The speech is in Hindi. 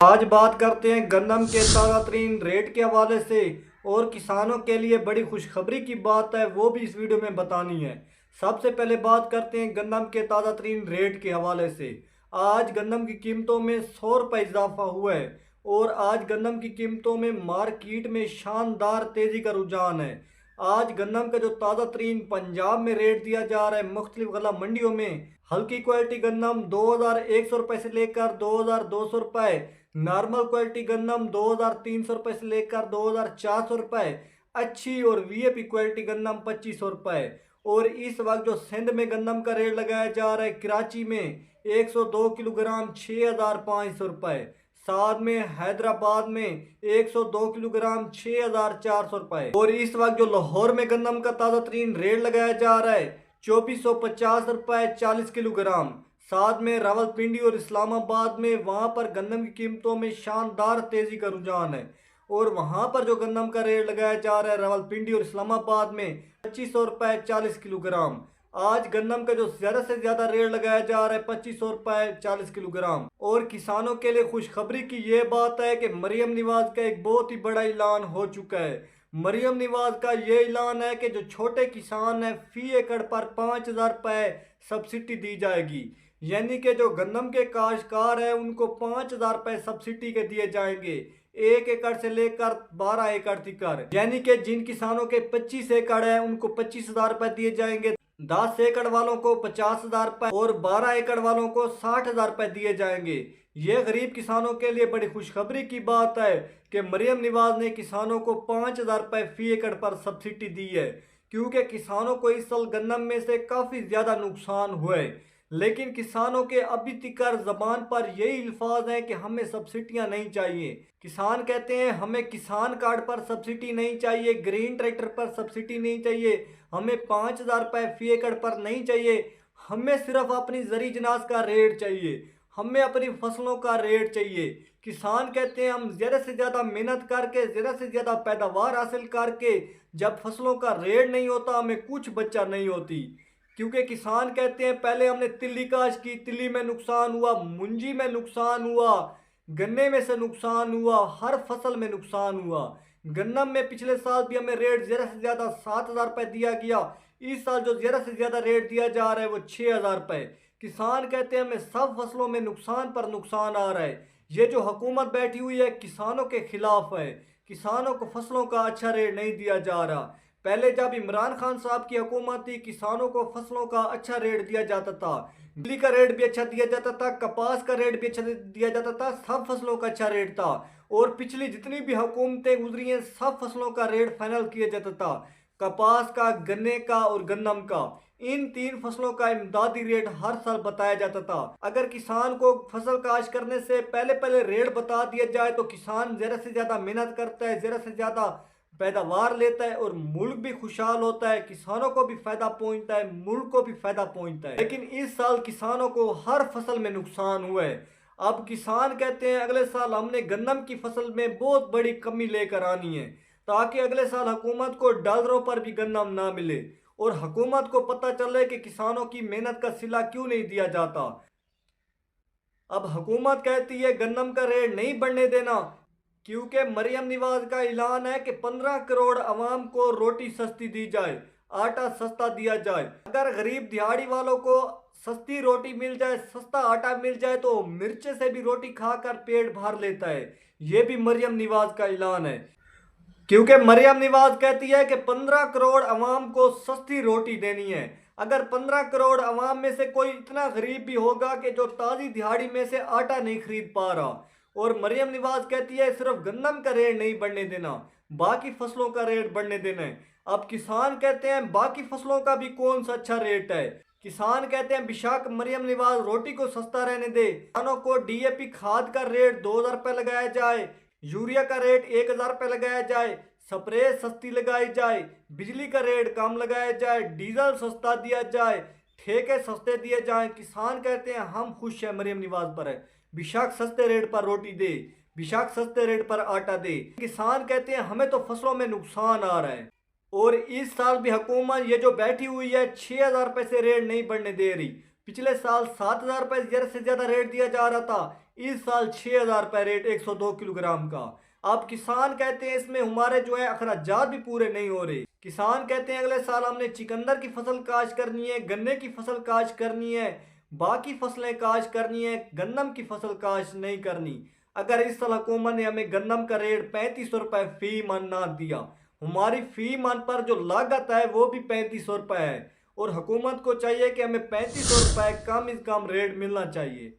आज बात करते हैं गंदम के ताज़ा तरीन रेट के हवाले से। और किसानों के लिए बड़ी खुशखबरी की बात है, वो भी इस वीडियो में बतानी है। सबसे पहले बात करते हैं गंदम के ताज़ा तरीन रेट के हवाले से। आज गंदम की कीमतों में 100 रुपये इजाफा हुआ है और आज गंदम की कीमतों में मार्केट में शानदार तेज़ी का रुझान है। आज गंदम का जो ताज़ा तरीन पंजाब में रेट दिया जा रहा है मुख्तलिफ गला मंडियों में, हल्की क्वालिटी गंदम 2100 रुपये से लेकर 2200 रुपये, नॉर्मल क्वालिटी गंदम 2300 रुपये से लेकर 2400 रुपये, अच्छी और वीआईपी क्वालिटी गंदम 2500 रुपये। और इस वक्त जो सिंध में गंदम का रेट लगाया जा रहा है कराची में 102 किलोग्राम 6500 रुपये, साथ में हैदराबाद में 102 किलोग्राम 6400 रुपये। और इस वक्त जो लाहौर में गंदम का ताज़ा तरीन रेट लगाया जा रहा है 2450 रुपये 40 किलोग्राम। साथ में रावलपिंडी और इस्लामाबाद में वहाँ पर गंदम की कीमतों में शानदार तेज़ी का रुझान है। और वहाँ पर जो गंदम का रेट लगाया जा रहा है रावलपिंडी और इस्लामाबाद में 2500 रुपये 40 किलोग्राम। आज गंदम का जो ज़्यादा से ज़्यादा रेट लगाया जा रहा है 2500 रुपये 40 किलोग्राम। और किसानों के लिए खुशखबरी की ये बात है कि मरियम नवाज का एक बहुत ही बड़ा ऐलान हो चुका है। मरियम नवाज का ये ऐलान है कि जो छोटे किसान हैं फी एकड़ पर 5000 रुपये सब्सिडी दी जाएगी। यानी कि जो गंदम के काश्तकार हैं उनको 5000 रुपये सब्सिडी के दिए जाएंगे, 1 एकड़ से लेकर 12 एकड़ तक। यानी कि जिन किसानों के 25 एकड़ है उनको 25,000 रुपये दिए जाएंगे, 10 एकड़ वालों को 50,000 रुपये और 12 एकड़ वालों को 60,000 रुपये दिए जाएंगे। ये गरीब किसानों के लिए बड़ी खुशखबरी की बात है कि मरियम नवाज ने किसानों को 5,000 रुपये फी एकड़ पर सब्सिडी दी है, क्योंकि किसानों को इस साल गन्नम में से काफ़ी ज़्यादा नुकसान हुआ है। लेकिन किसानों के अभी तिकर ज़बान पर यही अल्फाज हैं कि हमें सब्सिडियाँ नहीं चाहिए। किसान कहते हैं हमें किसान कार्ड पर सब्सिडी नहीं चाहिए, ग्रीन ट्रैक्टर पर सब्सिडी नहीं चाहिए, हमें 5,000 रुपये फी एकड़ पर नहीं चाहिए, हमें सिर्फ अपनी ज़री जनाज का रेट चाहिए, हमें अपनी फसलों का रेट चाहिए। किसान कहते हैं हम ज़्यादा से ज़्यादा मेहनत करके ज़्यादा से ज़्यादा पैदावार हासिल करके जब फसलों का रेट नहीं होता हमें कुछ बचा नहीं होती। क्योंकि किसान कहते हैं पहले हमने तिल्ली काश की, तिल्ली में नुकसान हुआ, मुंजी में नुकसान हुआ, गन्ने में से नुकसान हुआ, हर फसल में नुकसान हुआ। गन्नम में पिछले साल भी हमें रेट ज़्यादा से ज़्यादा 7,000 रुपये दिया गया, इस साल जो ज़्यादा से ज़्यादा रेट दिया जा रहा है वो 6,000 रुपये। किसान कहते हैं हमें सब फसलों में नुकसान पर नुकसान आ रहा है। ये जो हुकूमत बैठी हुई है किसानों के खिलाफ है, किसानों को फसलों का अच्छा रेट नहीं दिया जा रहा। पहले जब इमरान खान साहब की हुकूमत थी किसानों को फसलों का अच्छा रेट दिया जाता था, बिजली का रेट भी अच्छा दिया जाता था, कपास का रेट भी अच्छा दिया जाता था, सब फसलों का अच्छा रेट था। और पिछली जितनी भी हुकूमतें गुजरी हैं सब फसलों का रेट फाइनल किया जाता था, कपास का, गन्ने का और गन्नम का। इन 3 फसलों का इमदादी रेट हर साल बताया जाता था। अगर किसान को फसल काश्त करने से पहले पहले रेट बता दिया जाए तो किसान ज़्यादा से ज़्यादा मेहनत करता है, ज़्यादा से ज़्यादा पैदावार लेता है और मुल्क भी खुशहाल होता है, किसानों को भी फायदा पहुंचता है, मुल्क को भी फायदा पहुंचता है। लेकिन इस साल किसानों को हर फसल में नुकसान हुआ है। अब किसान कहते हैं अगले साल हमने गन्नम की फसल में बहुत बड़ी कमी लेकर आनी है, ताकि अगले साल हुकूमत को डॉलरों पर भी गन्नम ना मिले और हुकूमत को पता चले कि किसानों की मेहनत का सिला क्यों नहीं दिया जाता। अब हुकूमत कहती है गन्नम का रेट नहीं बढ़ने देना, क्योंकि मरियम नवाज का ऐलान है कि 15 करोड़ अवाम को रोटी सस्ती दी जाए, आटा सस्ता दिया जाए। अगर गरीब दिहाड़ी वालों को सस्ती रोटी मिल जाए, सस्ता आटा मिल जाए तो मिर्चे से भी रोटी खाकर पेट भर लेता है। ये भी मरियम नवाज का ऐलान है, क्योंकि मरियम नवाज कहती है कि 15 करोड़ अवाम को सस्ती रोटी देनी है। अगर 15 करोड़ अवाम में से कोई इतना गरीब भी होगा कि जो ताज़ी दिहाड़ी में से आटा नहीं खरीद पा रहा, और मरियम नवाज कहती है सिर्फ गन्नम का रेट नहीं बढ़ने देना, बाकी फसलों का रेट बढ़ने देना है। अब किसान कहते हैं बाकी फसलों का भी कौन सा अच्छा रेट है। किसान कहते हैं बेशक मरियम नवाज रोटी को सस्ता रहने दे, किसानों को डीएपी खाद का रेट 2,000 रुपये लगाया जाए, यूरिया का रेट 1,000 रुपये लगाया जाए, स्प्रे सस्ती लगाई जाए, बिजली का रेट कम लगाया जाए, डीजल सस्ता दिया जाए, ठेके सस्ते दिए जाएं। किसान कहते हैं हम खुश हैं मरियम नवाज पर है, बेशक सस्ते रेट पर रोटी दे, बेशक सस्ते रेट पर आटा दे। किसान कहते हैं हमें तो फसलों में नुकसान आ रहा है और इस साल भी हुकूमत ये जो बैठी हुई है 6,000 रुपये से रेट नहीं बढ़ने दे रही। पिछले साल 7,000 रुपये ज़्यादा से ज़्यादा रेट दिया जा रहा था, इस साल 6,000 रुपये रेट 102 किलोग्राम का। अब किसान कहते हैं इसमें हमारे जो है अखराजात भी पूरे नहीं हो रहे। किसान कहते हैं अगले साल हमने चिकंदर की फसल काश्त करनी है, गन्ने की फसल काश्त करनी है, बाकी फसलें काश्त करनी है, गन्नम की फसल काश्त नहीं करनी। अगर इस साल हुकूमत ने हमें गन्नम का रेट 3500 रुपये फी मन ना दिया, हमारी फी मन पर जो लागत है वो भी 3500 रुपये है, और हुकूमत को चाहिए कि हमें 3500 रुपये कम से कम रेट मिलना चाहिए।